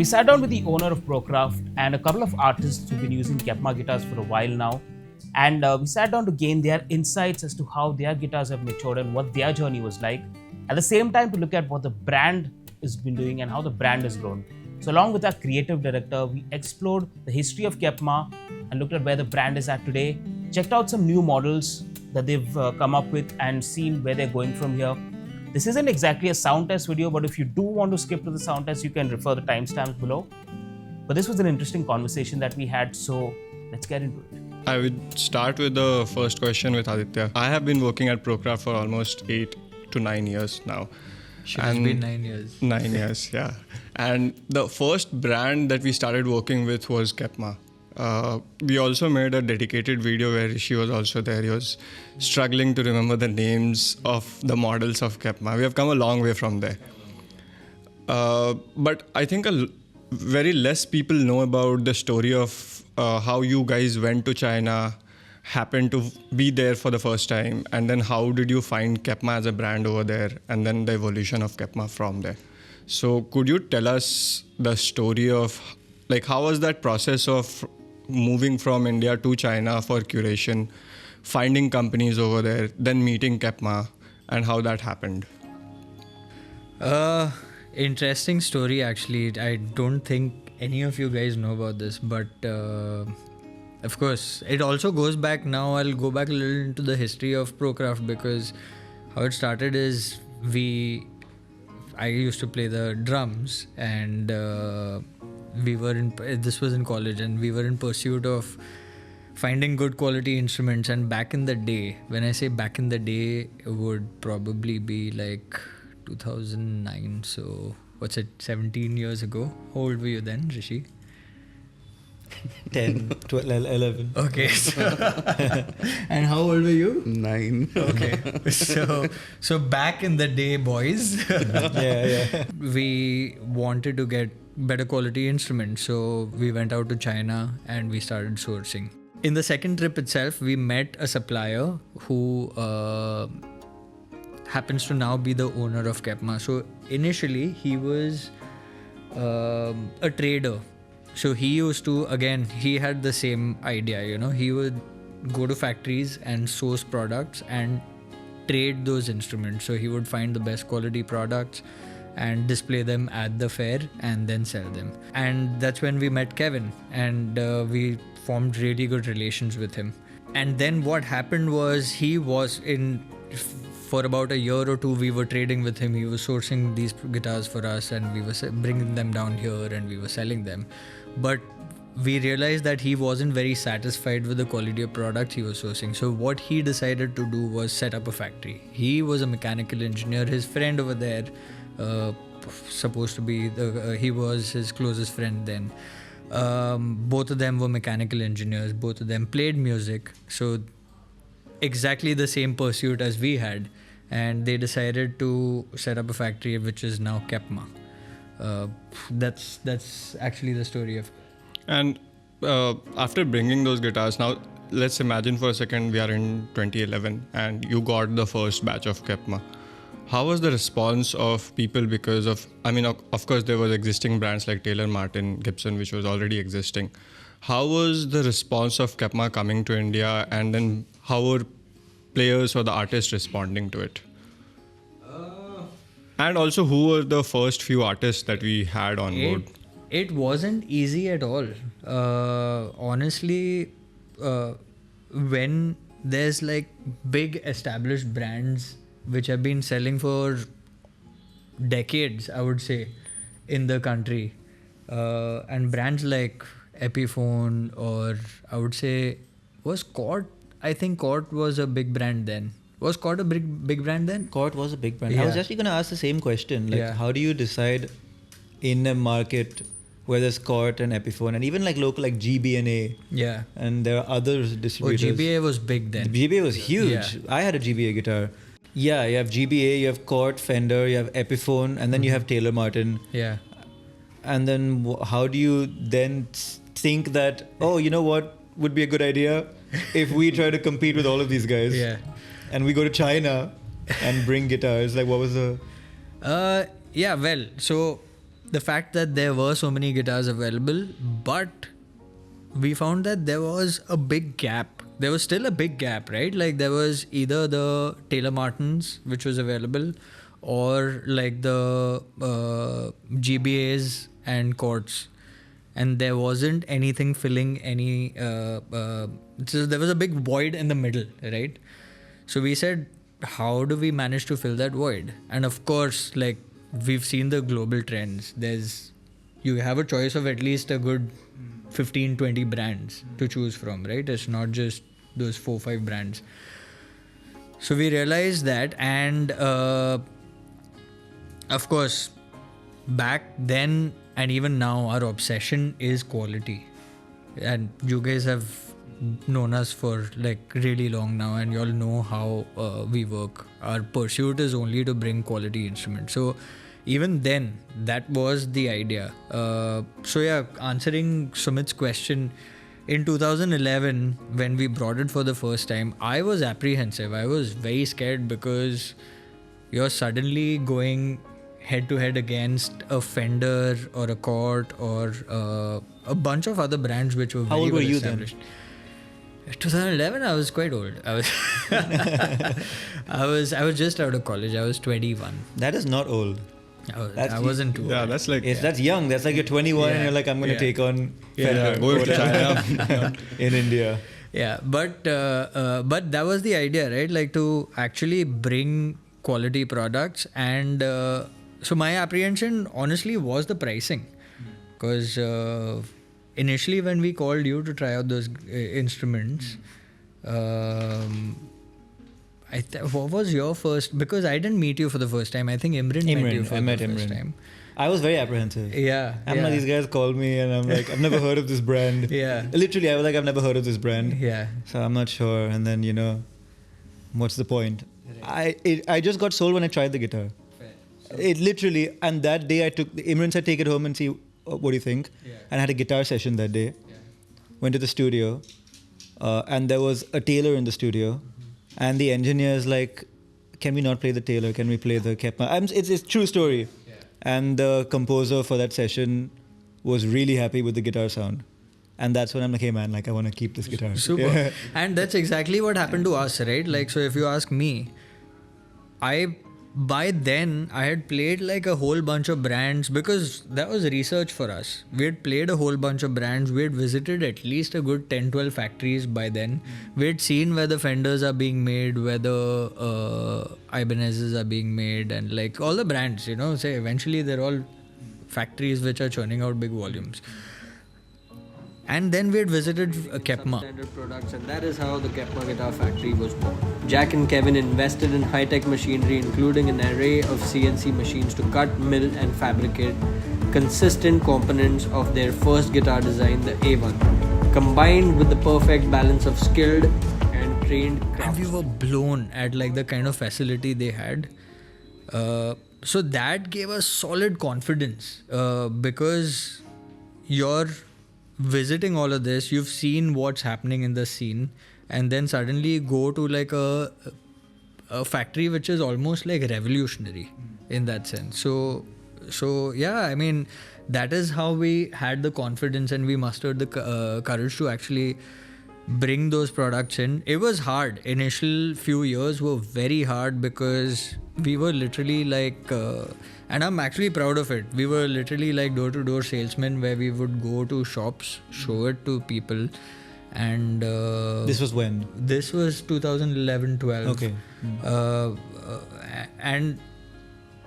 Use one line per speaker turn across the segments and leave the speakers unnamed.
sat down with the owner of Procraft and a couple of artists who've been using Kepma guitars for a while now. And we sat down to gain their insights as to how their guitars have matured and what their journey was like. At the same time, to look at what the brand has been doing and how the brand has grown. So along with our creative director, we explored the history of Kepma and looked at where the brand is at today, checked out some new models that they've come up with and seen where they're going from here. This isn't exactly a sound test video, but if you do want to skip to the sound test, you can refer the timestamps below. But this was an interesting conversation that we had, so let's get into it.
I would start with the first question with Aditya. I have been working at Procraft for almost 8 to 9 years now.
It's been 9 years.
9 years, yeah. And the first brand that we started working with was Kepma. We also made a dedicated video where Hrishi was also there. He was struggling to remember the names of the models of Kepma. We have come a long way from there. But I think very less people know about the story of how you guys went to China, happened to be there for the first time, and then how did you find Kepma as a brand over there, and then the evolution of Kepma from there. So could you tell us the story of, like, how was that process of moving from India to China for curation, finding companies over there, then meeting Kepma, and how that happened?
Interesting story, actually. I don't think any of you guys know about this, but of course, it also goes back now. I'll go back a little into the history of Procraft, because how it started is I used to play the drums, and this was in college, and we were in pursuit of finding good quality instruments. And back in the day, when I say back in the day, it would probably be like 2009. So what's it, 17 years ago? How old were you then, Hrishi?
10, 12, 11.
Okay. And how old were you?
9.
Okay. So back in the day, boys, we wanted to get better quality instruments. So we went out to China and we started sourcing. In the second trip itself, we met a supplier who happens to now be the owner of Kepma. So initially, he was a trader. So he used to, again, he had the same idea, he would go to factories and source products and trade those instruments. So he would find the best quality products and display them at the fair and then sell them. And that's when we met Kevin, and we formed really good relations with him. And then what happened was, he was for about a year or two, we were trading with him. He was sourcing these guitars for us, and we were bringing them down here and we were selling them. But we realized that he wasn't very satisfied with the quality of products he was sourcing. So what he decided to do was set up a factory. He was a mechanical engineer. His friend over there, supposed to be, he was his closest friend then. Both of them were mechanical engineers. Both of them played music. So exactly the same pursuit as we had. And they decided to set up a factory, which is now Kepma. That's actually the story of.
And after bringing those guitars, now let's imagine for a second we are in 2011 and you got the first batch of Kepma. How was the response of people? Because of course there was existing brands like Taylor Martin, Gibson, which was already existing. How was the response of Kepma coming to India, and then how were players or the artists responding to it? And also, who were the first few artists that we had on board?
It wasn't easy at all. Honestly, when there's like big established brands which have been selling for decades, I would say, in the country, and brands like Epiphone, or I would say, was Cort? I think Cort was a big brand then. Was Cort a big brand then?
Cort was a big brand.
Yeah.
I was actually going to ask the same question. How do you decide in a market where there's Cort and Epiphone, and even like local like GBA?
Yeah.
And there are other distributors.
GBA was big then.
GBA was huge.
Yeah.
I had a GBA guitar. Yeah, you have GBA, you have Cort, Fender, you have Epiphone, and then you have Taylor Martin.
Yeah.
And then how do you then think that, oh, you know what would be a good idea if we try to compete with all of these guys?
Yeah.
And we go to China and bring guitars. Like, what was the...
So the fact that there were so many guitars available, but we found that there was a big gap. There was still a big gap, right? Like there was either the Taylor Martins, which was available, or like the GBAs and Chords. And there wasn't anything filling any... so there was a big void in the middle, right? So we said, how do we manage to fill that void? And of course, like we've seen the global trends. You have a choice of at least a good 15, 20 brands to choose from, right? It's not just those 4-5 brands. So we realized that, and of course, back then and even now, our obsession is quality. And you guys have known us for like really long now, and you all know how we work. Our pursuit is only to bring quality instruments. So even then, that was the idea. So yeah, answering Sumeet's question, in 2011, when we brought it for the first time, I was apprehensive. I was very scared because you're suddenly going head to head against a Fender or a Cort or a bunch of other brands which were very
How old were
well
you
established. 2011, I was quite old. I was just out of college. I was 21.
That is not old.
I wasn't too old.
Yeah, that's like
That's young. That's like you're 21 and you're like, I'm going to take on Fender.
go to China.
In India.
Yeah, but that was the idea, right? Like to actually bring quality products, and so my apprehension honestly was the pricing, because initially when we called you to try out those instruments, what was your first? Because I didn't meet you for the first time. I think Imran met you for the first time.
I was very apprehensive.
Yeah.
These guys called me and I'm like, I've never heard of this brand.
Yeah.
Literally, I was like, I've never heard of this brand.
Yeah.
So I'm not sure. And then, what's the point? I just got sold when I tried the guitar. It literally, and that day Imran said, take it home and see what do you think. Yeah. And I had a guitar session that day. Yeah. Went to the studio, and there was a Taylor in the studio. And the engineer's like, can we not play the Taylor? Can we play the Kepma? It's a true story. Yeah. And the composer for that session was really happy with the guitar sound. And that's when I'm like, hey man, like I want to keep this guitar.
Super. Yeah. And that's exactly what happened to us, right? Like, so if you ask me, by then I had played like a whole bunch of brands, because that was research for us. We had played a whole bunch of brands. We had visited at least a good 10-12 factories by then. We had seen where the Fenders are being made, where the Ibanez's are being made, and like all the brands, say eventually they're all factories which are churning out big volumes. And then we had visited Kepma.
Standard products, and that is how the Kepma Guitar Factory was born. Jack and Kevin invested in high-tech machinery, including an array of CNC machines to cut, mill and fabricate consistent components of their first guitar design, the A1, combined with the perfect balance of skilled and trained craftsmen.
And we were blown at like the kind of facility they had. So that gave us solid confidence, because you're visiting all of this, you've seen what's happening in the scene, and then suddenly go to like a factory which is almost like revolutionary in that sense. So yeah, I mean, that is how we had the confidence and we mustered the courage to actually bring those products in. It was hard. Initial few years were very hard, because we were literally like and I'm actually proud of it. We were literally like door-to-door salesmen, where we would go to shops, show it to people, and
this was when?
This was 2011-12.
Okay.
And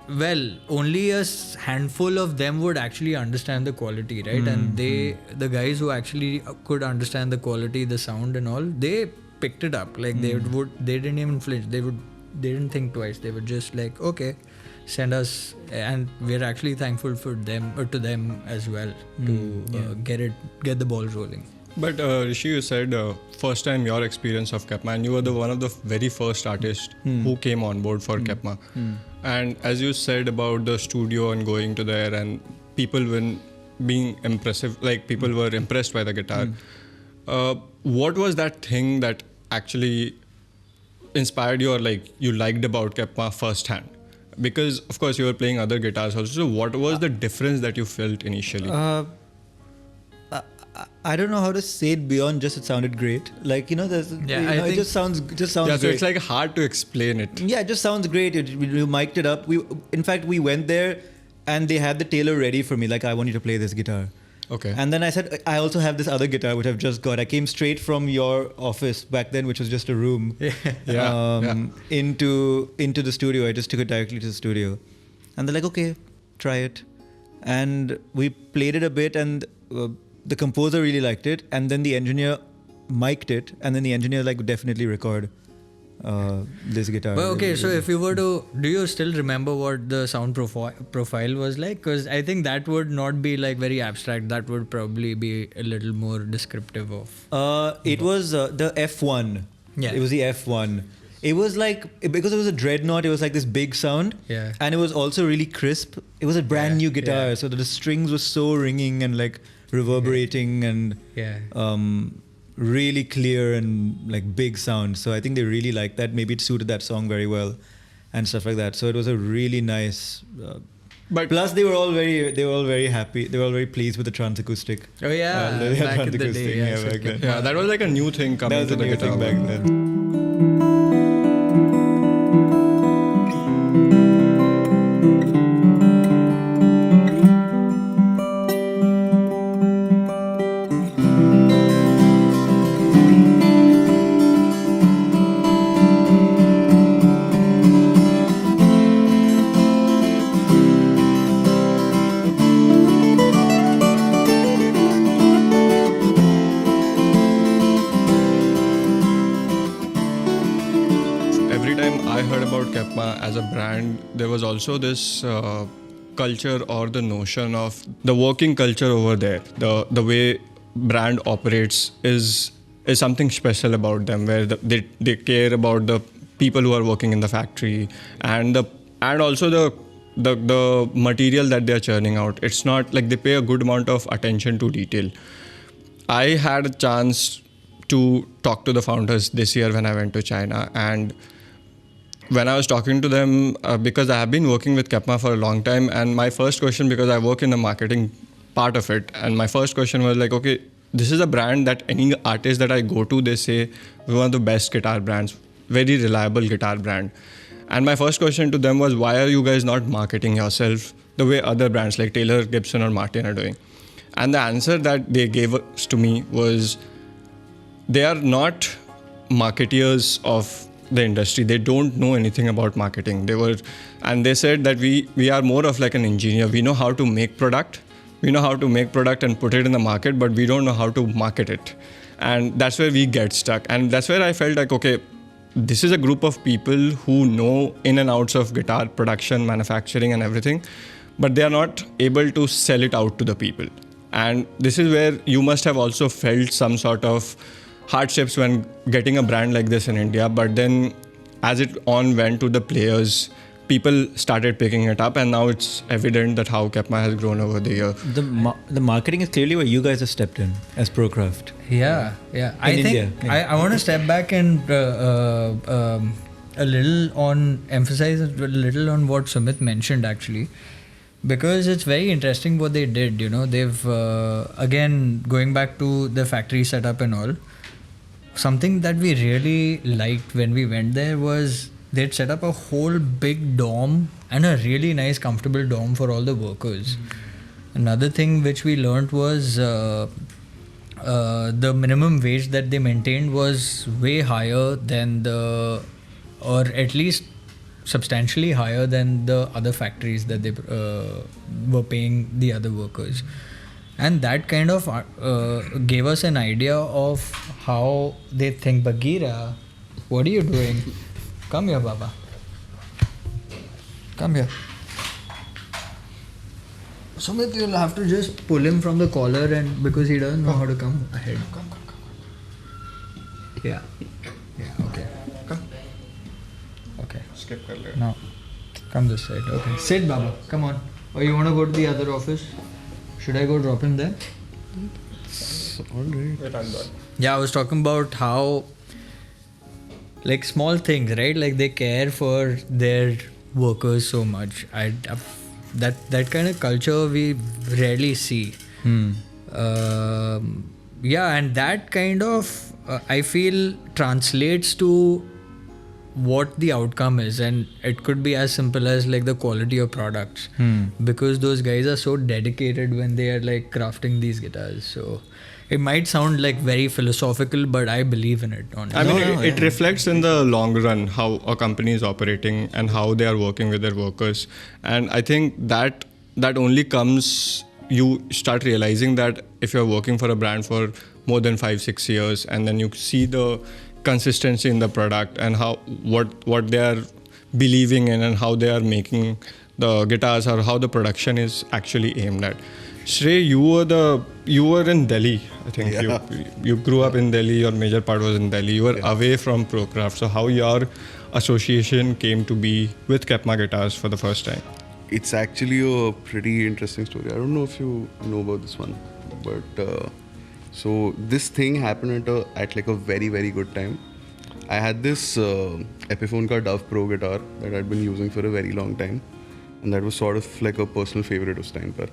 well, only a handful of them would actually understand the quality, right? And the guys who actually could understand the quality, the sound and all, they picked it up. Like they didn't even flinch. They didn't think twice. They were just like, okay, send us, and we're actually thankful for them, or to them as well, to get the ball rolling.
But Hrishi, you said first time your experience of Kepma, and you were one of the very first artists who came on board for Kepma. And as you said about the studio and going to there, and people being impressive, like people were impressed by the guitar. What was that thing that actually inspired you, or like you liked about Kepma firsthand? because of course you were playing other guitars also. So what was the difference that you felt initially?
I don't know how to say it beyond just it sounded great. Like, there's, it just sounds
Yeah, so
great.
it's like hard to explain it.
Yeah, it just sounds great. You mic'd it up. In fact, we went there and they had the tailor ready for me. Like, I want you to play this guitar.
Okay.
And then I said, I also have this other guitar which I've just got. I came straight from your office back then, which was just a room, into the studio. I just took it directly to the studio. And they're like, okay, try it. And we played it a bit, and the composer really liked it. And then the engineer mic'd it, and then the engineer like definitely record this guitar.
But okay, so if you were to, do you still remember what the sound profile was like? Because I think that would not be like very abstract. That would probably be a little more descriptive of.
It was the F1.
Yeah.
It was the F1. It was like, because it was a dreadnought, it was like this big sound.
Yeah.
And it was also really crisp. It was a brand new guitar,
yeah.
so the strings were so ringing and like reverberating and really clear and like big sound. So I think they really liked that. Maybe it suited that song very well and stuff like that. So it was a really nice. But plus they were all very happy. They were all very pleased with the trans acoustic.
Oh yeah, back in the day.
Back then.
Yeah, that was like a new thing coming to the guitar
back then.
As a brand, there was also this culture or the notion of the working culture over there. The way brand operates is something special about them, where they care about the people who are working in the factory and also the material that they are churning out. It's not like they pay a good amount of attention to detail. I had a chance to talk to the founders this year when I went to China, and when I was talking to them, because I have been working with Kepma for a long time, and my first question, because I work in the marketing part of it, and my first question was like, okay, this is a brand that any artist that I go to, they say, we're one of the best guitar brands, very reliable guitar brand. And my first question to them was, why are you guys not marketing yourself the way other brands like Taylor, Gibson or Martin are doing? And the answer that they gave us to me was, they are not marketeers of the industry. They don't know anything about marketing. They said that we are more of like an engineer. We know how to make product. We know how to make product and put it in the market, but we don't know how to market it. And that's where we get stuck. And that's where I felt like, okay, this is a group of people who know in and outs of guitar production, manufacturing and everything, but they are not able to sell it out to the people. And this is where you must have also felt some sort of hardships when getting a brand like this in India, but then as it went to the players, people started picking it up, and now it's evident that how Kepma has grown over the year.
The marketing is clearly where you guys have stepped in as Procraft.
Yeah. I think
India.
I want to step back and emphasize a little on what Sumit mentioned actually, because it's very interesting what they did. They've again, going back to the factory setup and all. Something that we really liked when we went there was they'd set up a whole big dorm and a really nice, comfortable dorm for all the workers. Another thing which we learned was the minimum wage that they maintained was way higher than or at least substantially higher than the other factories that they were paying the other workers. And that kind of gave us an idea of how they think. Bagheera, what are you doing? Come here, Baba. Come here. Sumit, you'll have to just pull him from the collar, and because he doesn't know how to come ahead. Come. Yeah, okay. Come. Okay.
Skip kar le.
Now, come this side. Okay. Sit, Baba. Come on. Or you want to go to the other office? Should I go drop him there?
Alright.
Yeah, I was talking about how, like, small things, right? Like, they care for their workers so much. That kind of culture we rarely see. Yeah, and that kind of I feel translates to what the outcome is, and it could be as simple as like the quality of products, because those guys are so dedicated when they are like crafting these guitars. So it might sound like very philosophical, but I believe in it. Honestly.
I mean, it reflects in the long run how a company is operating and how they are working with their workers. And I think that only comes, you start realizing that if you're working for a brand for more than 5-6 years, and then you see the consistency in the product and how what they are believing in and how they are making the guitars, or how the production is actually aimed at. Shrey, you were in Delhi. I think you grew up in Delhi. Your major part was in Delhi. You were away from Procraft. So how your association came to be with Kepma guitars for the first time?
It's actually a pretty interesting story. I don't know if you know about this one, but so this thing happened at like a very, very good time. I had this Epiphone ka Dove Pro guitar that I'd been using for a very long time, and that was sort of like a personal favorite उस time पर.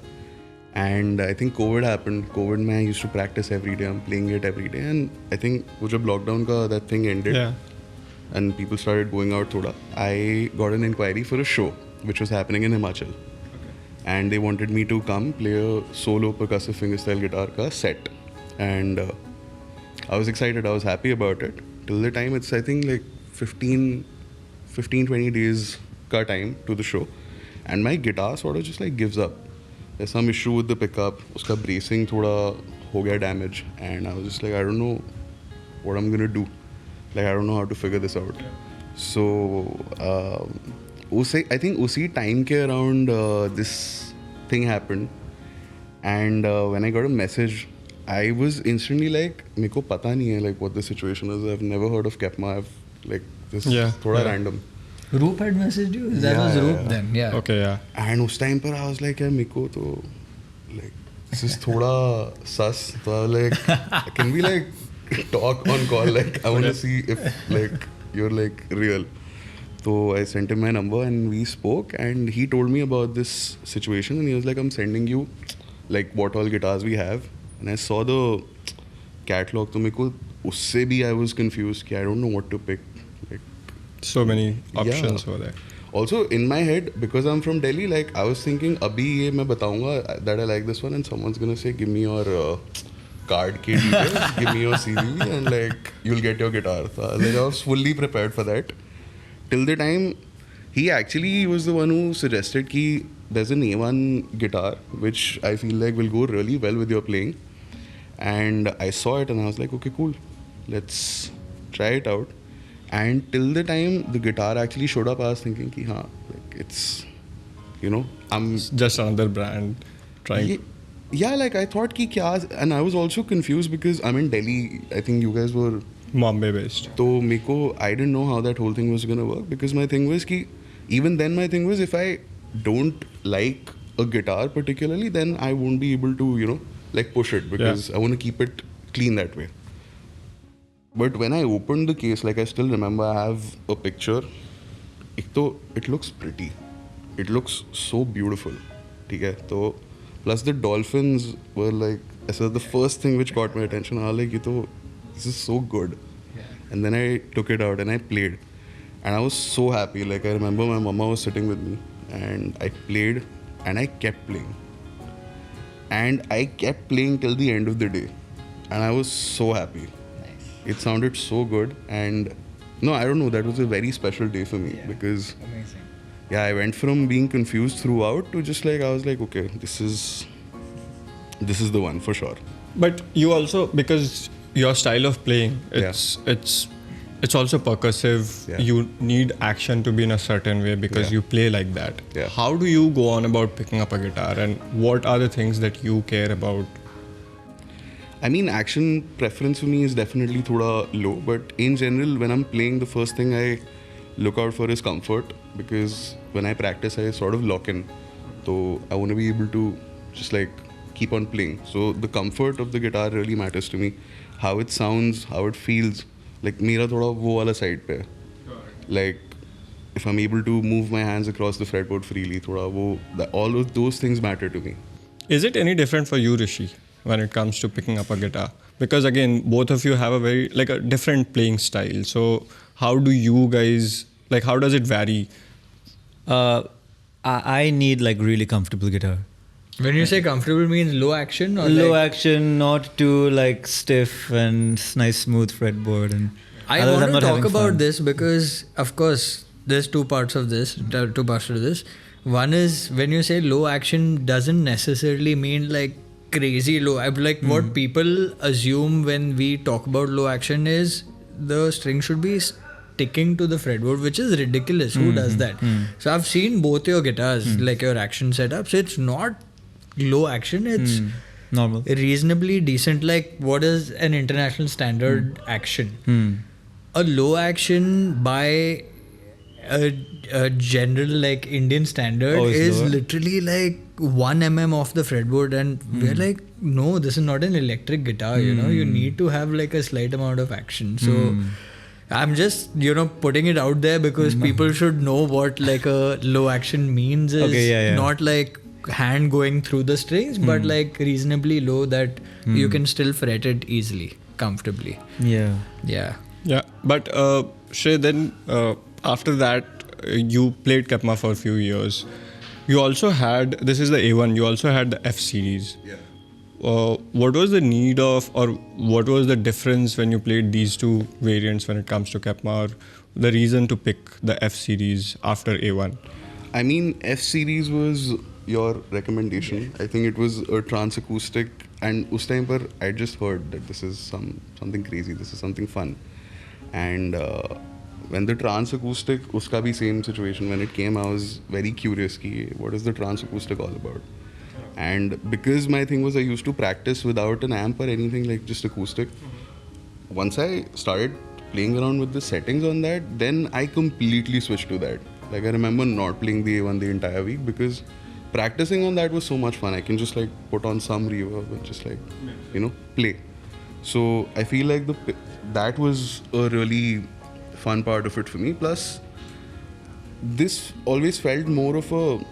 And I think COVID happened. COVID में I used to practice every day. I'm playing it every day, and I think वो जब lockdown का that thing ended, and people started going out thoda, I got an inquiry for a show which was happening in Himachal, and they wanted me to come play a solo percussive fingerstyle guitar ka set, and I was excited. I was happy about it till the time it's I think like 15-20 days ka time to the show, and my guitar sort of just like gives up. There's some issue with the pickup, uska bracing thoda ho gaya damage, and I was just like, I don't know what I'm gonna do. Like, I don't know how to figure this out. So I think usi time ke around this thing happened, and when I got a message, I was instantly like, meko pata nahi hai like what the situation is. I've never heard of Kepma. I've like this thoda random.
Roop had messaged you? That was Roop then, yeah.
Okay, yeah.
And us time par I was like, yeah, meko to like this is thoda sus. So I was like, can we like talk on call? Like I want to see if like you're like real. So I sent him my number and we spoke, and he told me about this situation, and he was like, I'm sending you like what all guitars we have. And I saw the catalog, so meko usse bhi I was confused ki I don't know what to pick. Like
so many options over there.
Also in my head, because I'm from Delhi, like I was thinking abhi ye main bataunga that I like this one, and someone's gonna say give me your card ke details, give me your CV, and like you'll get your guitar. So I was fully prepared for that. Till the time he actually was the one who suggested ki there's an A1 guitar which I feel like will go really well with your playing, and I saw it and I was like, okay, cool, let's try it out. And till the time the guitar actually showed up, I was thinking ki haan, like it's, you know, I'm
just another brand trying.
Yeah, like I thought ki kya, and I was also confused because I'm in Delhi. I think you guys were
Bombay based.
So meko, I didn't know how that whole thing was gonna work, because my thing was ki, even then my thing was if I don't like a guitar particularly, then I won't be able to, you know, like push it, because I want to keep it clean that way. But when I opened the case, like I still remember, I have a picture. It looks pretty. It looks so beautiful. Okay? So, plus the dolphins were like, so the first thing which caught my attention, I was like, this is so good. Yeah. And then I took it out and I played. And I was so happy. Like I remember my mama was sitting with me, and I played and I kept playing. And I kept playing till the end of the day. And I was so happy. It sounded so good, and no, I don't know, that was a very special day for me, because I went from being confused throughout to just like, I was like, okay, this is the one for sure.
But you also, because your style of playing, it's also percussive.
Yeah.
You need action to be in a certain way because you play like that.
Yeah.
How do you go on about picking up a guitar, and what are the things that you care about?
I mean, action preference for me is definitely thoda low, but in general, when I'm playing, the first thing I look out for is comfort, because when I practice, I sort of lock in. So I want to be able to just like keep on playing. So the comfort of the guitar really matters to me. How it sounds, how it feels. Like mera thoda wo wala side pe. Like if I'm able to move my hands across the fretboard freely, all of those things matter to me.
Is it any different for you, Hrishi, when it comes to picking up a guitar? Because again, both of you have a very like a different playing style. So how do you guys like? How does it vary?
I need like really comfortable guitar.
When you say comfortable means low action or
Low
like,
action, not too like stiff and nice smooth fretboard. And
I
otherwise
want
I'm
to
not
talk
having
about
fun.
this because, of course, there's two parts to this. One is when you say low action doesn't necessarily mean like crazy low. Like what people assume when we talk about low action is the string should be sticking to the fretboard, which is ridiculous. Who does that? So I've seen both your guitars, like your action setups. It's not low action. It's
Normal.
reasonably decent. Like what is an international standard action? A low action by a general like Indian standard
Oh, it's
is
lower?
literally like 1 mm off the fretboard, and we're like, no, this is not an electric guitar. You know, you need to have like a slight amount of action. So I'm just putting it out there because people should know what like a low action means. Is
Okay, yeah.
not like hand going through the strings, but like reasonably low that you can still fret it easily, comfortably.
Yeah.
Yeah.
Yeah, but Shrey, then after that, you played Kepma for a few years. You also had, this is the A1, you also had the F series.
Yeah.
What was the need of, or what was the difference when you played these two variants when it comes to Kepma, or the reason to pick the F series after A1?
I mean, F series was your recommendation. I think it was a trance acoustic, and us time par I just heard that this is something crazy, this is something fun. And when the trance acoustic, uska bhi same situation, when it came, I was very curious ki what is the trance acoustic all about. And because my thing was I used to practice without an amp or anything, like just acoustic. Once I started playing around with the settings on that, then I completely switched to that. Like I remember not playing the A1 the entire week because practicing on that was so much fun. I can just like put on some reverb and just like, play. So I feel like that was a really fun part of it for me. Plus, this always felt more of a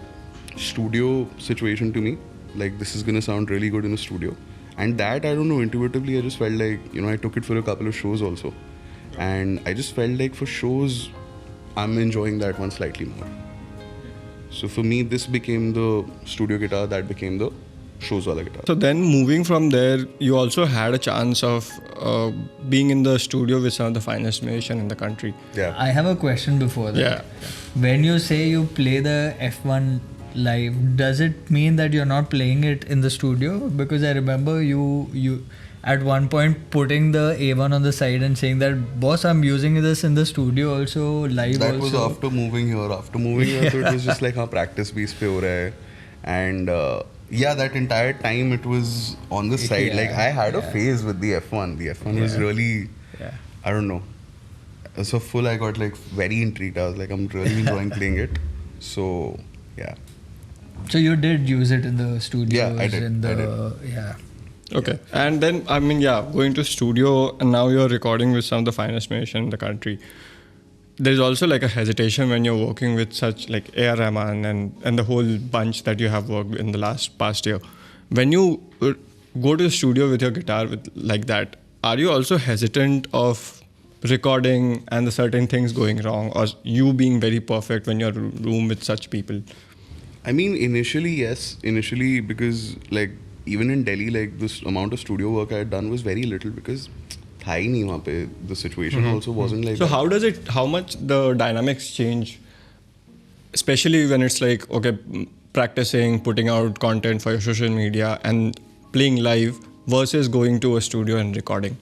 studio situation to me. Like this is gonna sound really good in a studio. And that, I don't know, intuitively I just felt like, I took it for a couple of shows also. And I just felt like for shows, I'm enjoying that one slightly more. So for me, this became the studio guitar, that became the shows wala guitar.
So then moving from there, you also had a chance of being in the studio with some of the finest musicians in the country.
Yeah.
I have a question before that.
Yeah.
When you say you play the F1 live, does it mean that you're not playing it in the studio? Because I remember you at one point putting the A1 on the side and saying that, boss, I'm using this in the studio also, live
That
also.
was after moving here. So it was just like, practice base pe ho raha hai. And that entire time it was on the side.
Yeah,
like I had a phase with the F1. The F1 was really, I don't know. So full, I got like very intrigued. I was like, I'm really enjoying playing it. So yeah.
So you did use it in the studio?
Yeah, I did.
Yeah.
Okay. And then, going to studio, and now you're recording with some of the finest musicians in the country. There's also like a hesitation when you're working with such like A.R. Rahman and the whole bunch that you have worked in the past year. When you go to the studio with your guitar like that, are you also hesitant of recording and the certain things going wrong, or you being very perfect when you're in a room with such people?
I mean, initially, yes. Initially, because like even in Delhi, like this amount of studio work I had done was very little because tha hi nahi wahan pe. The situation also wasn't like
So
that.
how much the dynamics change, especially when it's like, okay, practicing, putting out content for your social media and playing live versus going to a studio and recording?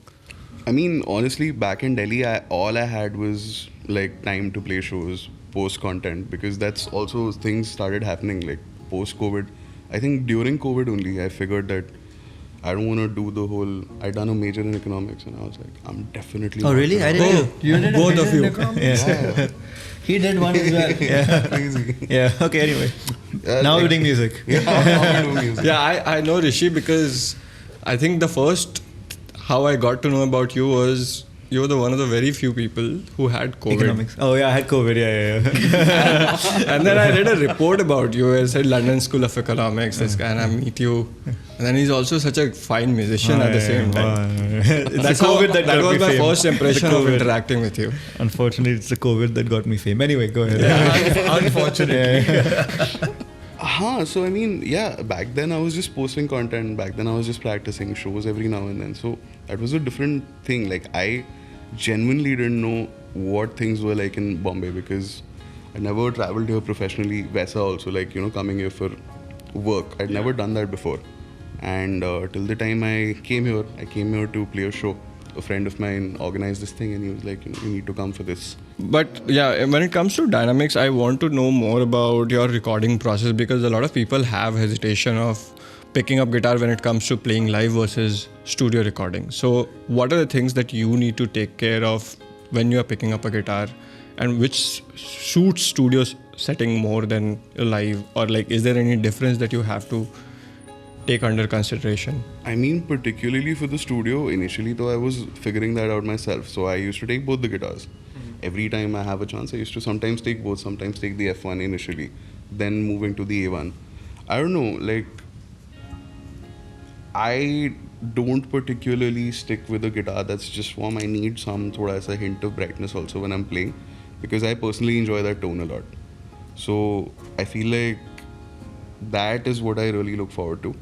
I mean, honestly, back in Delhi, all I had was like time to play shows, post content, because that's also things started happening like post COVID. I think during COVID only, I figured that I don't want to do the whole. I done a major in economics, and I was like, I'm definitely.
Oh,
not
really?
gonna-
I didn't.
You did
Both of you.
Yeah.
He did one as well.
Crazy.
Yeah. Okay. Anyway, now we're doing music.
Yeah, I know Hrishi because I think the first how I got to know about you was you're the one of the very few people who had COVID.
Economics. Oh yeah, I had COVID. Yeah.
And then I read a report about you. It said London School of Economics. This guy, and I meet you. And then he's also such a fine musician at the same time.
It's the COVID that got
was
me
my
fame.
first impression
The
of
COVID.
interacting with you.
Unfortunately, it's the COVID that got me fame. Anyway, go ahead.
Unfortunately.
So I mean, yeah, back then I was just posting content. Back then I was just practicing shows every now and then. So that was a different thing. Like I genuinely didn't know what things were like in Bombay because I never traveled here professionally. Vaisa also, like, you know, coming here for work. I'd never done that before. And till the time I came here to play a show. A friend of mine organized this thing and he was like, you know, you need to come for this.
But yeah, when it comes to dynamics, I want to know more about your recording process because a lot of people have hesitation of picking up guitar when it comes to playing live versus studio recording. So what are the things that you need to take care of when you are picking up a guitar and which suits studio setting more than live, or like is there any difference that you have to take under consideration?
I mean, particularly for the studio, initially though I was figuring that out myself. So I used to take both the guitars. Every time I have a chance, I used to sometimes take both, sometimes take the F1 initially, then moving to the A1. I don't know, like, I don't particularly stick with a guitar that's just warm. I need some thoda sa hint of brightness also when I'm playing because I personally enjoy that tone a lot. So I feel like that is what I really look forward to.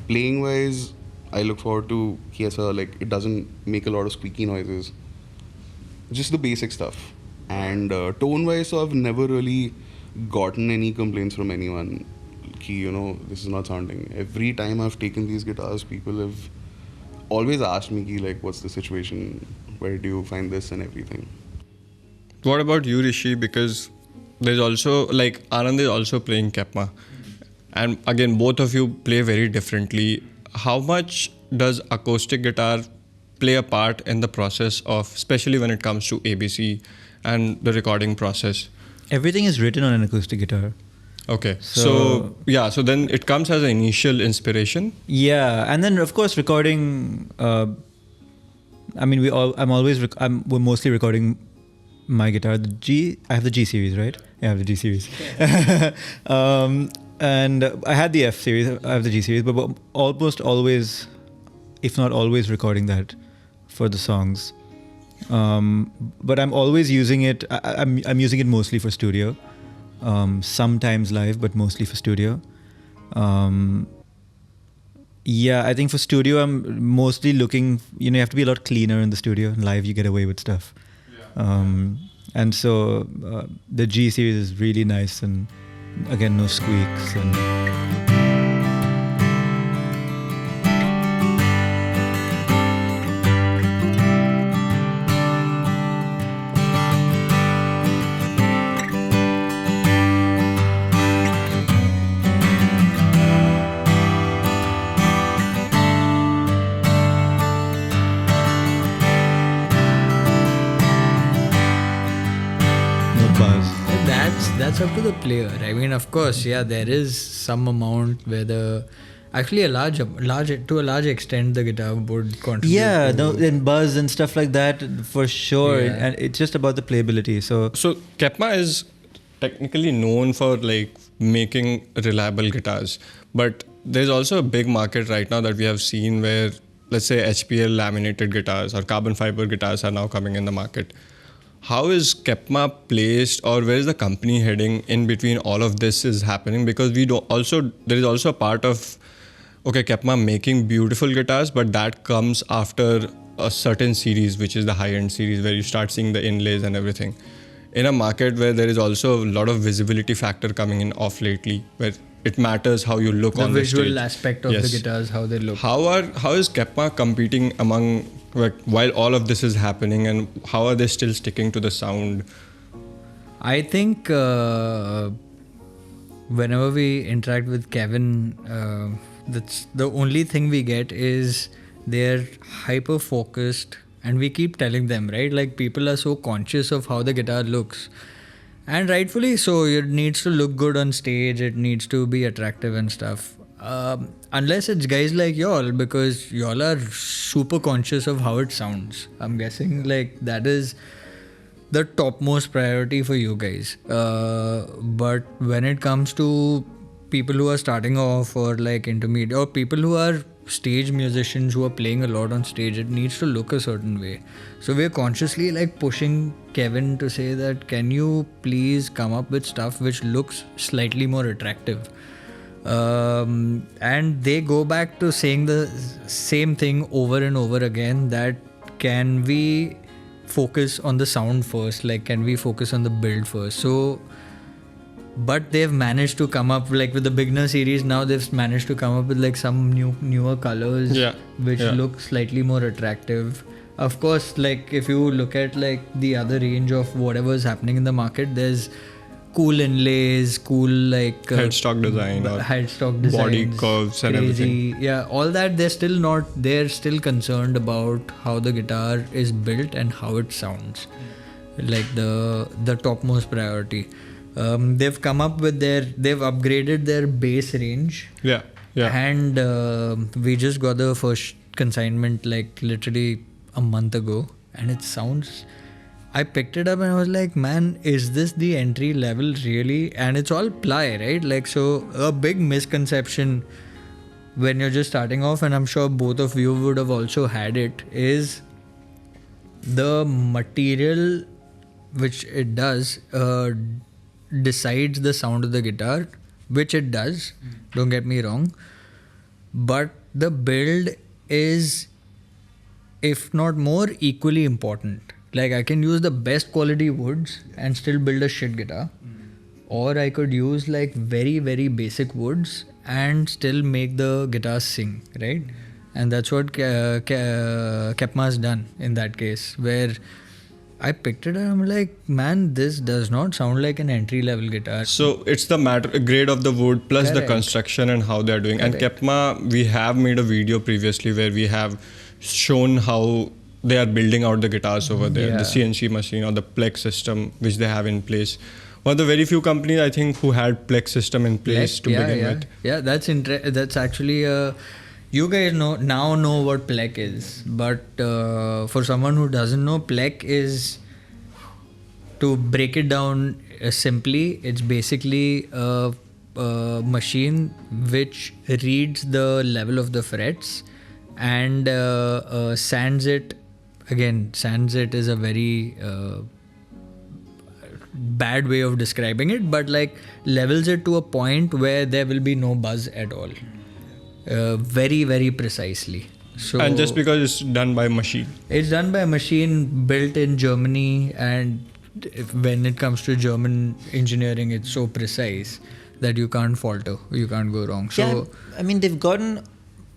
Playing wise, I look forward to like it doesn't make a lot of squeaky noises. Just the basic stuff. And tone wise, so I've never really gotten any complaints from anyone. Ki, you know, this is not sounding. Every time I've taken these guitars, people have always asked me, ki, like, what's the situation? Where do you find this and everything?
What about you, Hrishi? Because there's also, like, Anand is also playing Kepma. And again, both of you play very differently. How much does acoustic guitar play a part in the process of, especially when it comes to ABC and the recording process?
Everything is written on an acoustic guitar.
Okay. So then it comes as an initial inspiration.
Yeah, and then of course recording. I mean, we're mostly recording my guitar. I have the G series, right? Yeah, I have the G series. And I had the F series. I have the G series, but almost always, if not always, recording that for the songs. But I'm always using it. I'm using it mostly for studio. Sometimes live, but mostly for studio. Yeah, I think for studio, I'm mostly looking, you have to be a lot cleaner in the studio. Live, you get away with stuff. Yeah. And so the G series is really nice, and again, no squeaks.
That's up to the player. I mean, of course, yeah, there is some amount where actually to a large extent the guitar would contribute.
Yeah, and buzz and stuff like that for sure.
Yeah.
And it's just about the playability. So
Kepma is technically known for like making reliable guitars, but there's also a big market right now that we have seen where, let's say, HPL laminated guitars or carbon fiber guitars are now coming in the market. How is Kepma placed, or where is the company heading in between all of this is happening? Because there is also a part of, okay, Kepma making beautiful guitars, but that comes after a certain series, which is the high-end series where you start seeing the inlays and everything. In a market where there is also a lot of visibility factor coming in off lately, where it matters how you look on the stage.
The visual aspect of the guitars, how they look.
How is Kepma competing among, while all of this is happening, and how are they still sticking to the sound?
I think whenever we interact with Kevin, that's the only thing we get is they're hyper focused, and we keep telling them, right? Like, people are so conscious of how the guitar looks, and rightfully so. It needs to look good on stage. It needs to be attractive and stuff. Unless it's guys like y'all, because y'all are super conscious of how it sounds. I'm guessing like that is the topmost priority for you guys. But when it comes to people who are starting off or like intermediate or people who are stage musicians who are playing a lot on stage, it needs to look a certain way. So we're consciously like pushing Kevin to say that, can you please come up with stuff which looks slightly more attractive? And they go back to saying the same thing over and over again, that can we focus on the sound first, like can we focus on the build first? So but they've managed to come up like with the beginner series. Now they've managed to come up with like some newer colors which look slightly more attractive. Of course, like if you look at like the other range of whatever's happening in the market, there's cool inlays, cool like
headstock design,
designs,
body curves and everything.
Yeah, all that they're still concerned about how the guitar is built and how it sounds. Like the topmost priority. They've come up with they've upgraded their bass range.
Yeah.
And we just got the first consignment like literally a month ago, and it sounds, I picked it up and I was like, man, is this the entry level really? And it's all ply, right? Like, so a big misconception when you're just starting off, and I'm sure both of you would have also had it, is the material which it does decides the sound of the guitar, which it does, don't get me wrong, but the build is, if not more, equally important. Like I can use the best quality woods and still build a shit guitar, or I could use like very very basic woods and still make the guitar sing, right? And that's what Kepma's done in that case, where I picked it and I'm like, man, this does not sound like an entry-level guitar.
So it's the grade of the wood plus
Correct.
the construction and how they're doing.
Correct.
And Kepma, we have made a video previously where we have shown how they are building out the guitars over there, the CNC machine or the Plex system which they have in place. One of the very few companies I think who had Plex system in place to begin with.
Yeah, that's actually you guys now know what Plek is, but for someone who doesn't know, Plek is, to break it down simply, it's basically a machine which reads the level of the frets and sands it. Again, sands it is a very bad way of describing it, but like levels it to a point where there will be no buzz at all. Very very precisely. So,
and just because it's done by machine.
It's done by a machine built in Germany, and when it comes to German engineering, it's so precise that you can't falter, you can't go wrong. So
yeah, I mean, they've gotten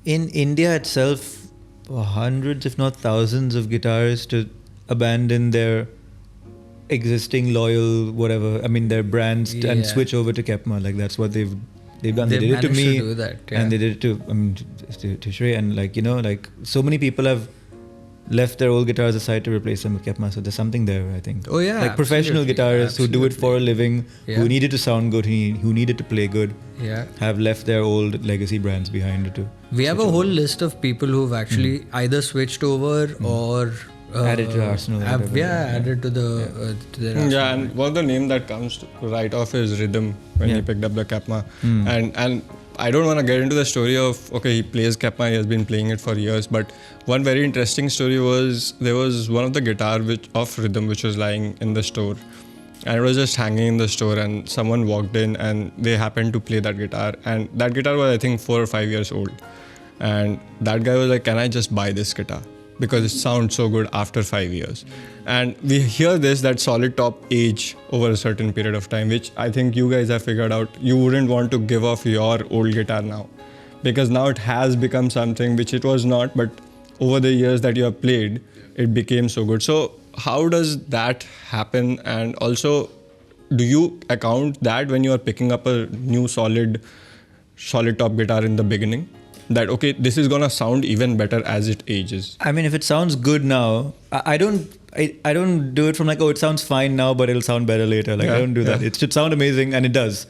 in India itself hundreds if not thousands of guitarists to abandon their existing loyal whatever, I mean their brands and switch over to Kepma. Like that's what they've done. They did it to me,
do that,
and they did it to to Shrey, and like, you know, like so many people have left their old guitars aside to replace them with Kepma. So there's something there, I think.
Oh yeah,
like professional guitarists who do it for a living, who needed to sound good, who needed to play good, have left their old legacy brands behind to.
We have a whole list of people who've actually either switched over or
added to Arsenal.
Added to the to their Arsenal.
Yeah, and one of the name that comes right off is Rhythm when he picked up the Kepma. And I don't want to get into the story of, okay, he plays Kepma, he has been playing it for years, but one very interesting story was there was one of the guitar of Rhythm which was lying in the store, and it was just hanging in the store, and someone walked in and they happened to play that guitar, and that guitar was I think 4 or 5 years old, and that guy was like, can I just buy this guitar? Because it sounds so good after 5 years. And we hear this, that solid top age over a certain period of time, which I think you guys have figured out. You wouldn't want to give off your old guitar now, because now it has become something which it was not, but over the years that you have played, it became so good. So how does that happen? And also, do you account that when you are picking up a new solid top guitar in the beginning? That, okay, this is gonna sound even better as it ages.
I mean, if it sounds good now, I don't do it from like, oh, it sounds fine now, but it'll sound better later. Like I don't do that. It should sound amazing, and it does,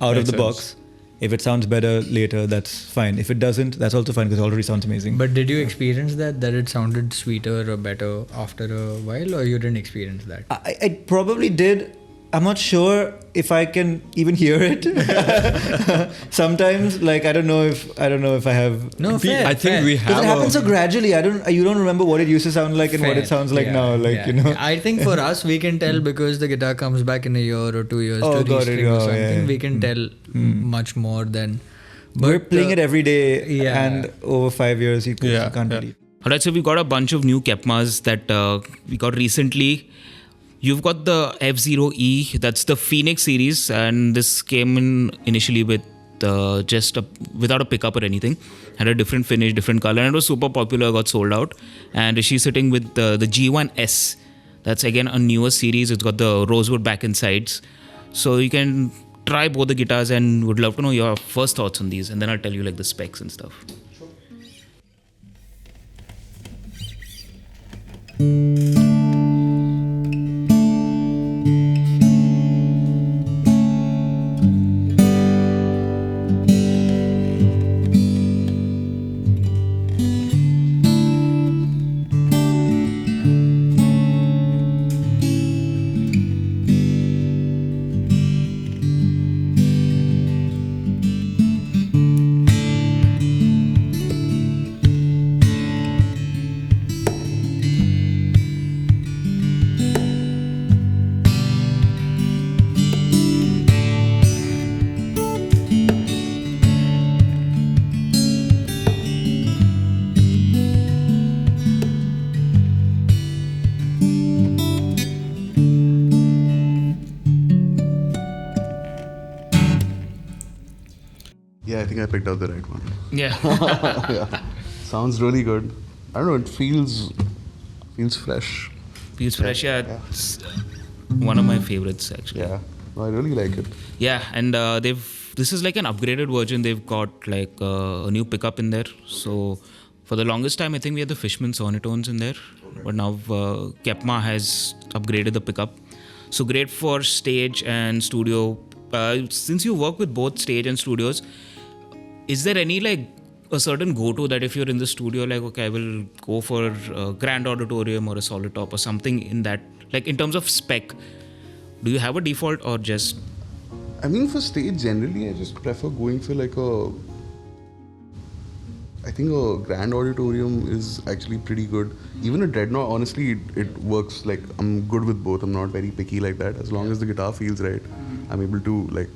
out of the box. If it sounds better later, that's fine. If it doesn't, that's also fine because it already sounds amazing.
But did you experience that it sounded sweeter or better after a while, or you didn't experience that?
I probably did. I'm not sure if I can even hear it. Sometimes, like I don't know if I have.
No, fair.
I think
fair.
we
Because
have.
it happens so gradually. You don't remember what it used to sound like and what it
Fair.
sounds like
Yeah,
now. Like
yeah.
you know.
I think for us, we can tell because the guitar comes back in a year or 2 years
Oh,
to
got it.
restring or
Oh,
something.
yeah.
We can tell much more than.
We're playing it every day,
yeah.
and over 5 years, you can't really.
Alright, so we got a bunch of new Kepmas that we got recently. You've got the F0E, that's the Phoenix series, and this came in initially with without a pickup or anything. Had a different finish, different color, and it was super popular, got sold out. And she's sitting with the G1S. That's again a newer series. It's got the rosewood back and sides. So you can try both the guitars and would love to know your first thoughts on these, and then I'll tell you like the specs and stuff.
Yeah, I think I picked out the right one.
Yeah.
Yeah. Sounds really good. I don't know, it feels fresh.
Feels fresh, yeah. It's one of my favorites actually.
Yeah. No, I really like it.
Yeah, and this is like an upgraded version. They've got like a new pickup in there. So for the longest time, I think we had the Fishman Sonitones in there. But now Kepma has upgraded the pickup. So great for stage and studio. Since you work with both stage and studios, is there any like a certain go-to that if you're in the studio, like, okay, I will go for a grand auditorium or a solid top or something in that, like in terms of spec, do you have a default or just...
I mean, for stage, generally, I just prefer going for like I think a grand auditorium is actually pretty good. Even a dreadnought, honestly, it works. Like, I'm good with both. I'm not very picky like that. As long as the guitar feels right, I'm able to like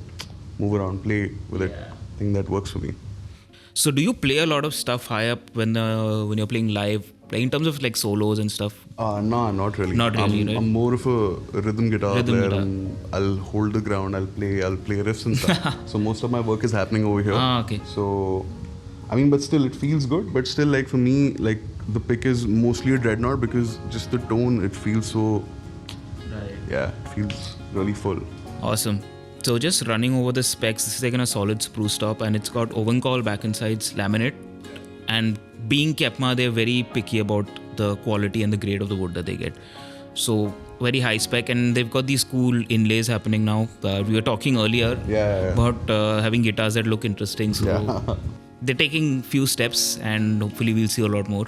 move around, play with it. I think that works for me.
So do you play a lot of stuff high up when you're playing live, like in terms of like solos and stuff?
No, not really.
Not really, right?
I'm more of a rhythm guitar
Rhythm
player.
guitar.
And I'll hold the ground. I'll play riffs and stuff. So most of my work is happening over here.
Okay.
So, I mean, but still, it feels good. But still, like for me, like the pick is mostly a dreadnought because just the tone, it feels so.
Right.
Yeah, it feels really full.
Awesome. So just running over the specs, this is like in a solid spruce top and it's got oven call back and sides laminate. And being Kepma, they're very picky about the quality and the grade of the wood that they get. So very high spec, and they've got these cool inlays happening now. We were talking earlier about having guitars that look interesting. So they're taking few steps and hopefully we'll see a lot more.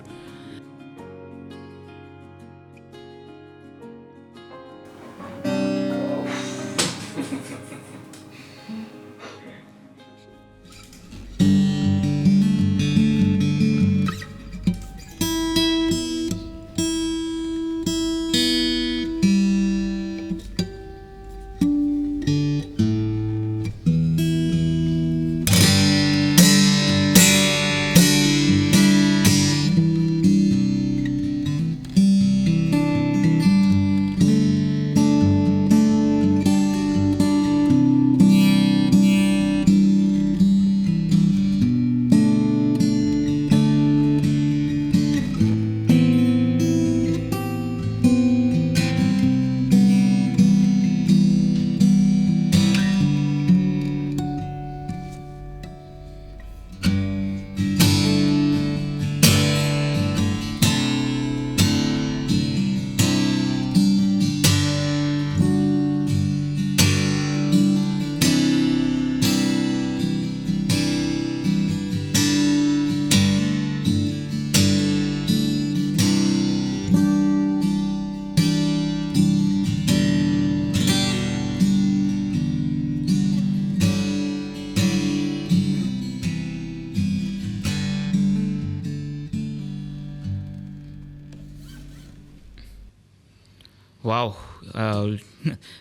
Wow.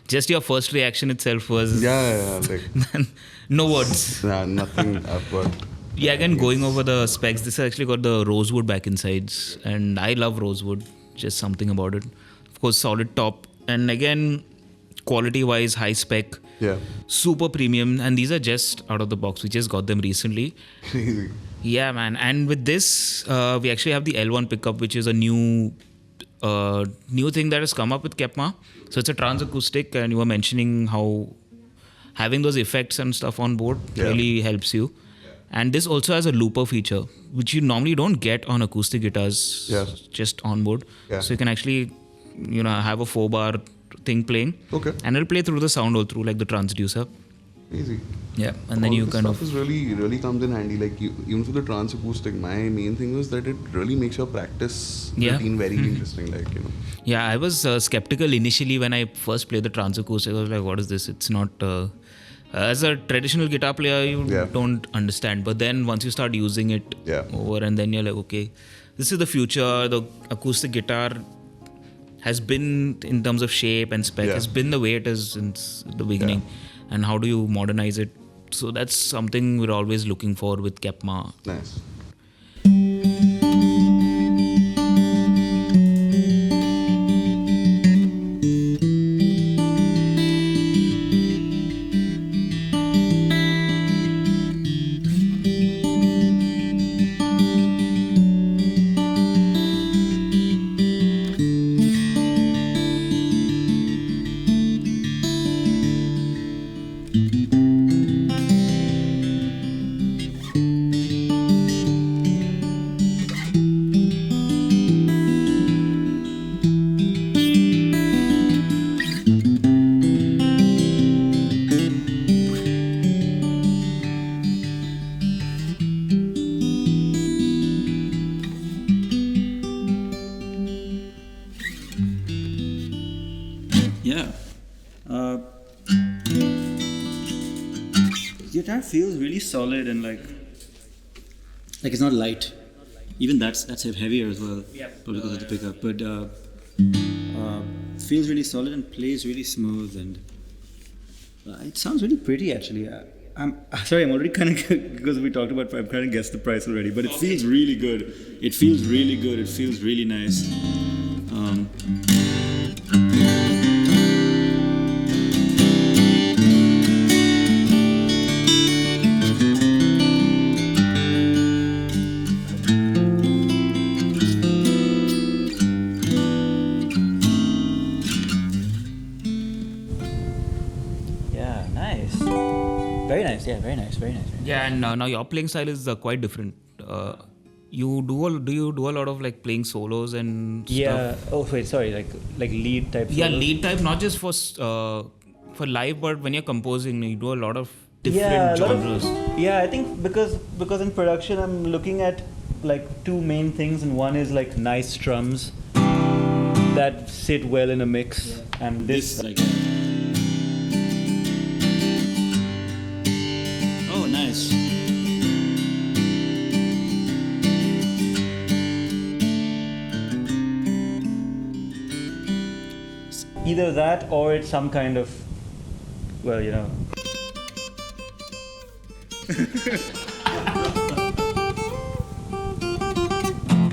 Just your first reaction itself was
like
no words.
nothing. I've got.
Yeah, again, going over the specs, this has actually got the rosewood back insides, and I love rosewood. Just something about it. Of course, solid top, and again, quality-wise, high spec.
Yeah.
Super premium, and these are just out of the box. We just got them recently.
Crazy.
Yeah, man. And with this, we actually have the L1 pickup, which is a new thing that has come up with Kepma. So it's a trans acoustic, and you were mentioning how having those effects and stuff on board really helps you. And this also has a looper feature, which you normally don't get on acoustic guitars just on board.
Yeah.
So you can actually, have a 4-bar thing playing.
Okay.
And it'll play through the sound all through, like the transducer.
Easy.
Yeah. And then you
this
kind
stuff
of...
is really comes in handy. Like even for the trans acoustic, my main thing was that it really makes your practice routine very interesting. Like
Yeah, I was skeptical initially when I first played the trans acoustic. I was like, what is this? It's not... as a traditional guitar player, you don't understand. But then once you start using it over, and then you're like, okay, this is the future. The acoustic guitar has been, in terms of shape and spec, has been the way it is since the beginning. And how do you modernize it? So that's something we're always looking for with Kepma.
Nice.
Guitar feels really solid and like it's not light. Even that's heavier as well, probably because of the pickup. But feels really solid and plays really smooth, and it sounds really pretty actually. I'm sorry, I'm already kind of because we talked about. I'm trying to guess the price already, but it feels really good. It feels really good. It feels really nice. Very nice.
Yeah, and now your playing style is quite different. Do you do a lot of like playing solos and stuff?
Yeah. Oh wait, sorry. Like lead type.
Yeah,
solos?
lead type, not just for live, but when you're composing, you do a lot of different genres.
I think because in production I'm looking at like two main things, and one is like nice strums that sit well in a mix, and this like. Oh, nice. Either that or it's some kind of, well,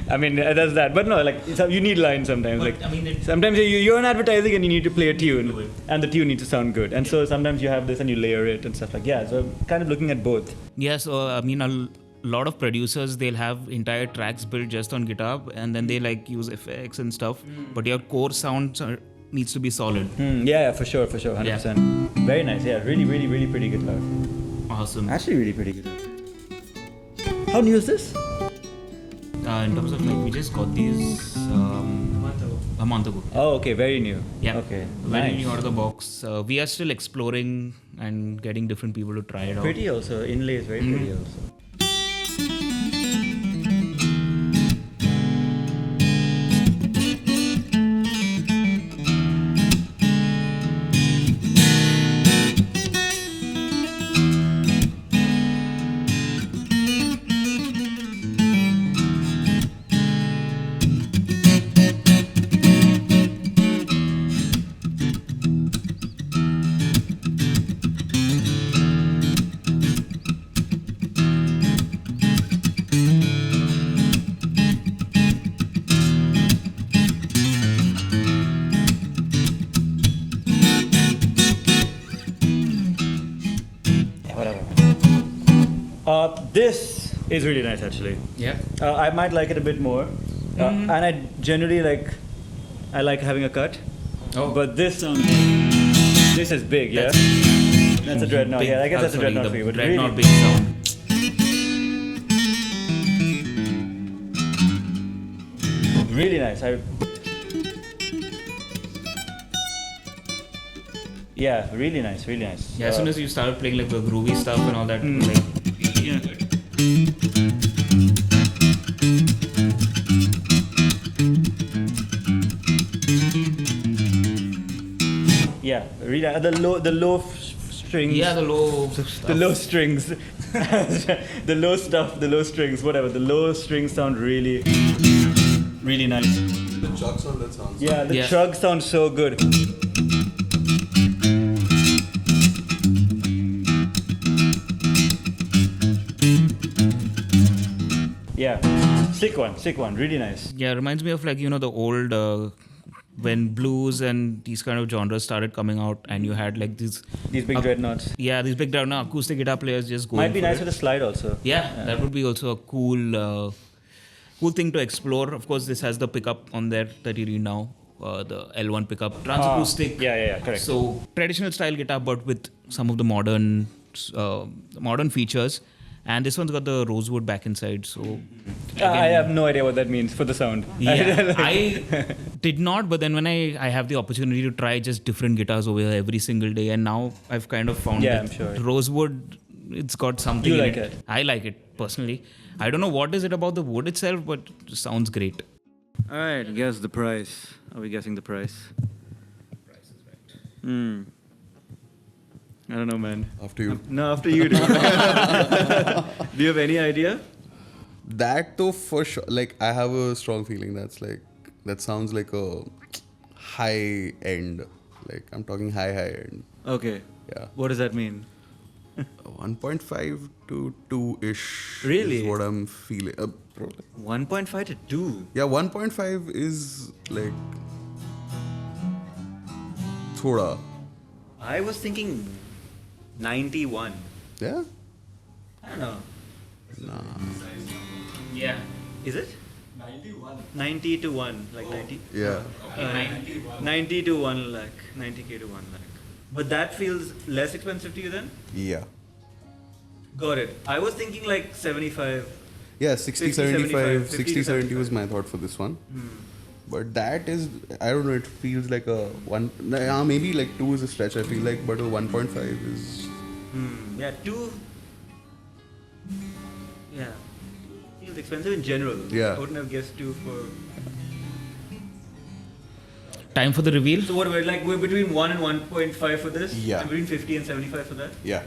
I mean, that's that. But no, like, you need lines sometimes.
But,
like, sometimes you're in advertising and you need to play a tune, and the tune needs to sound good. And so sometimes you have this and you layer it and stuff like so I'm kind of looking at both.
Yeah, so I mean, a lot of producers, they'll have entire tracks built just on guitar, and then they like use effects and stuff. But your core sound needs to be solid.
Yeah, for sure, 100%.
Yeah.
Very nice. Yeah, really pretty guitar.
Awesome.
Actually, really pretty guitar. How new is this?
In terms of like, we just got these a month ago.
Oh, okay, very new.
Yeah.
Okay,
Very
nice.
new out of the box. We are still exploring and getting different people to try it out.
Pretty also. Inlay is very pretty also.
whatever. This is really nice actually.
Yeah.
I might like it a bit more. And I generally I like having a cut.
Oh.
But this is big, yeah? That's a dreadnought.
Big-
Yeah, I guess that's a
sorry,
dreadnought
the
for you. But
dreadnought
really,
big sound.
really nice. Yeah, really nice, really nice.
Yeah, as soon as you started playing like the groovy stuff and all that, like, yeah.
Yeah, really. The low strings.
Yeah, the low
The low strings. The low stuff, the low strings, whatever. The low strings sound really, really nice.
The chucks on that sounds.
Yeah, the
Yeah.
chug sounds so good. Yeah, sick one, really nice.
Yeah, it reminds me of like, you know, the old when blues and these kind of genres started coming out, and you had like these
These big dreadnoughts.
yeah, these big acoustic guitar players just going
Might be
for
nice
it.
with a slide also.
Yeah, that would be also a cool thing to explore. Of course, this has the pickup on there that you read now, the L1 pickup, trans-acoustic.
Yeah, correct.
So traditional style guitar, but with some of the modern features. And this one's got the rosewood back inside. So
I have no idea what that means for the sound.
yeah, I did not, but then when I have the opportunity to try just different guitars over here every single day, and now I've kind of found
Yeah,
that
I'm sure.
rosewood, it's got something
You
in
like it?
I like it personally. I don't know what is it about the wood itself, but it sounds great.
All right, guess the price. Are we guessing the price?
Price is right.
I don't know, man.
After you.
No, after you do. Do you have any idea?
That though for sure. Like I have a strong feeling that sounds like a high end. Like I'm talking high end.
Okay.
Yeah.
What does that mean?
1.5 to 2-ish.
Really?
Is what I'm feeling.
1.5 to 2.
Yeah, 1.5 is like thoda.
I was thinking 91.
Yeah.
I don't know.
Yeah.
Is it? 90 to 1. Like 90?
Yeah.
90 to 1 lakh. 90k to 1 lakh. But that feels less expensive to you then?
Yeah.
Got it. I was thinking like 75.
Yeah, 60,
60,
75,
75,
60,
50 to
70 was
75.
my thought for this one. But that is, I don't know, it feels like a one, maybe like 2 is a stretch, I feel like, but a 1.5 is.
Yeah, 2. Yeah. Feels expensive in general.
Yeah.
I wouldn't have guessed 2 for.
Time for the reveal.
So what, we're between 1 and 1.5 for this?
Yeah.
And between 50 and 75 for that?
Yeah.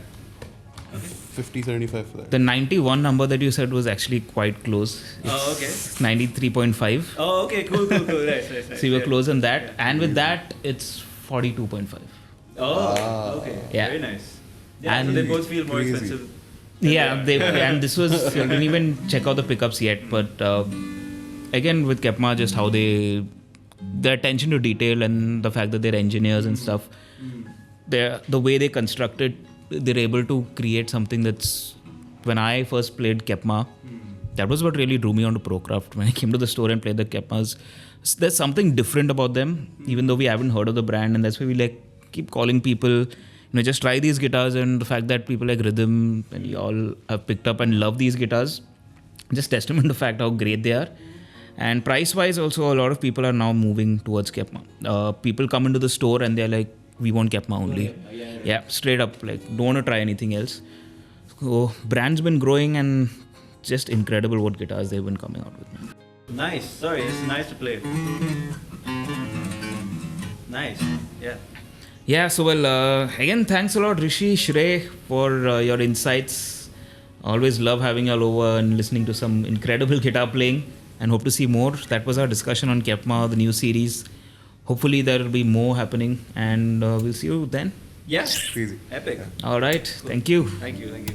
50, 75 for that.
The 91 number that you said was actually quite close.
Oh, okay.
93.5.
Oh, okay, cool. Right.
So you were close on that. And with that, it's 42.5.
Oh, okay.
Yeah.
Very nice. Yeah,
And
so they both feel more
crazy.
expensive.
Yeah, and this was, I didn't even check out the pickups yet, but again with Kepma, just how their attention to detail and the fact that they're engineers and stuff, the way they construct it, they're able to create something that's, when I first played Kepma, that was what really drew me onto Procraft. When I came to the store and played the Kepmas, there's something different about them, even though we haven't heard of the brand, and that's why we keep calling people, just try these guitars. And the fact that people like Rhythm and you all have picked up and love these guitars, just testament to the fact how great they are. And price wise also, a lot of people are now moving towards Kepma. People come into the store and they're like, we want Kepma only. Yeah, straight up, like don't want to try anything else. So brand's been growing and just incredible what guitars they've been coming out with. Man.
Nice. Sorry, this is nice to play. Nice. Yeah.
Yeah, so well, again, thanks a lot, Hrishi, Shrey, for your insights. Always love having you all over and listening to some incredible guitar playing, and hope to see more. That was our discussion on Kepma, the new series. Hopefully there will be more happening, and we'll see you then.
Yeah.
Crazy.
Epic.
All right, thank you.
Thank you.